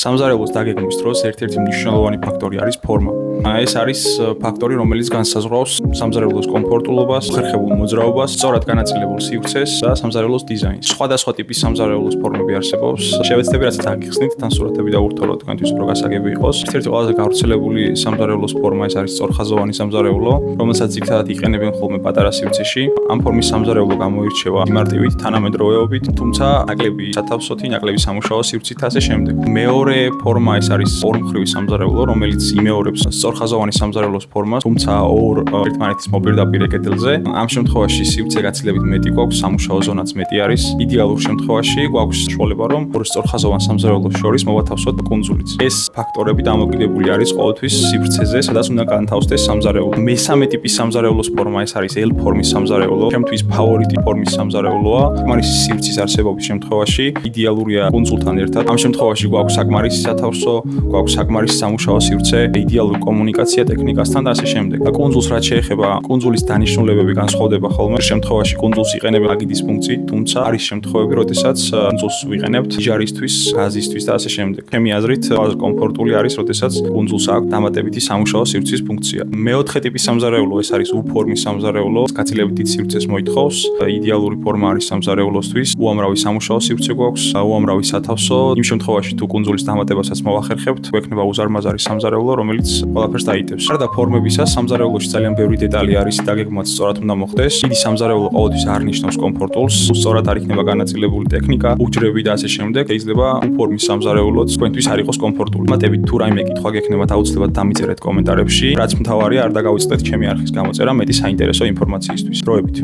სამზარეულოს დაგეგმვის დროს ერთ-ერთი მნიშვნელოვანი ფაქტორი არის ფორმა. ეს არის ფაქტორი, რომელიც განსაზღვრავს სამზარეულოს კომფორტულობას, ხერხებულ მოძრაობას, სწორად განაწილებულ სივრცეს და სამზარეულოს დიზაინს. სხვადასხვა ტიპის სამზარეულოს ფორმები არსებობს. შევეცდები რასაც აგიხსნით, თან სურათები დავურთოლოთ თქვენთვის, რომ გასაგები იყოს. ერთ-ერთი ყველაზე გავრცელებული სამზარეულოს ფორმა ეს არის სწორხაზოვანი სამზარეულო, რომელსაც ძირითადად იყენებენ ხოლმე პატარა სივრცეში. ამ ფორმის სამზარეულო გამოირჩევა მიმართივით, თანამედროვეობით, თუმცა ნაკლები სათავსოთი, ნაკლები სამუშაო სივრცით და ასე შემდეგ. მეორე ფორმა ეს არის ორმხრივი სამზარეულო, რომელიც იმეორებს სწორხაზოვანი სამზარეულოს ფორმას, თუმცა ორ ერთმანეთის მოპირდაპირ კედელზე. ამ შემთხვევაში სივრცე გაცილებით მეტი გვაქვს, სამუშაო ზონაც მეტი არის. იდეალურ შემთხვევაში გვაქვს საშუალება, რომ ორ სწორხაზოვან სამზარეულოს შორის მოვათავსოთ კუნძულიც. ეს ფაქტორები დამოკიდებული არის ყოველთვის სივრცეზე, სადაც უნდა განთავსდეს სამზარეულო. მესამე ტიპის სამზარეულოს ფორმა ეს არის L ფორმის სამზარეულო. ჩემთვის ფავორიტი ფორმის სამზარეულოა. საკმარისი სივრცის არსებობის შემთხვევაში იდეალურია კუნძულთან ერთად. ამ შემთხვევაში გვაქვს საკმარისი სათავსო, გვაქვს საკმარისი სამუშაო სივრცე, იდეალური კომუნიკაცია ტექნიკასთან და ასე შემდეგ. კუნძულს რაც შეეხება, კუნძულის დანიშნულებები განსხვავდება ხოლმე. შემთხვევაში კუნძულს იყენებენ აგიდის ფუნქციით, თუმცა არის შემთხვევები, როდესაც კუნძულს ვიყენებთ იჯარისთვის, გაზისთვის და ასე შემდეგ. ჩემი აზრით, ყველაზე კომფორტული არის, როდესაც კუნძულს აქვს დამატებითი სამუშაო სივრცის ფუნქცია. მეოთხე ტიპის სამზარეულო ეს არის U ფორმის სამზარეულო, გაცილებით დიდ სივრცეს მოითხოვს. იდეალური ფორმა არის სამზარეულოსთვის. უამრავი სამუშაო სივრცე გვაქვს, უამრავი სათავსო. იმ შემთხვევაში თუ კუნძულის დამატებასაც მოვახერხებთ, გვექნება უზარმაზარი სამზარეულო, რომელიც ყველაფერს დაიტევს. გარდა ფორმებისა, სამზარეულოში ძალიან ბევრი დეტალი არის, დაგეგმვაც სწორად უნდა მოხდეს. დიდი სამზარეულო ყოველთვის არ ნიშნავს კომფორტულს, სწორად არ იქნება განაწილებული ტექნიკა, უჯრები და ასე შემდეგ. შეიძლება U ფორმის სამზარეულოც თქვენთვის არ იყოს კომფორტული. მატებით თუ რაიმე კითხვა გექნებათ, აუცილებლად დამიწერეთ კომენტარებში. რაც მთავარია, არ დაგავიწყდეთ ჩემი არხის გამოწერა მეტი საინტერესო ინფორმაციისთვის. დროებით.